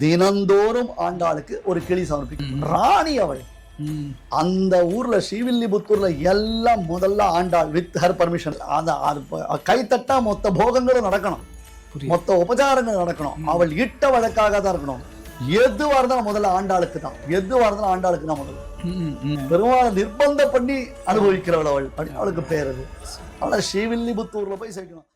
தினந்தோறும் ஆண்டாளுக்கு ஒரு கிளி சமர்ப்பிக்கும். ராணி அவள். அந்த ஊர்ல ஸ்ரீவில்லிபுத்தூர்ல எல்லாம் முதல்ல ஆண்டாள் வித் ஹர் பர்மிஷன். கைத்தட்டா மொத்த போகங்களும் நடக்கணும், மொத்த உபச்சாரங்கள் நடக்கணும். அவள் இட்ட வழக்காக தான் இருக்கணும். எதுவா இருந்தாலும் முதல்ல ஆண்டாளுக்கு தான், எதுவா இருந்தாலும் ஆண்டாளுக்கு தான் முதல்ல. பெருமாளை நிர்பந்தம் பண்ணி அனுபவிக்கிறவள் அவள். அவளுக்கு பேர் அது. அவளை ஸ்ரீவில்லிபுத்தூர்ல போய் சேர்க்கணும்.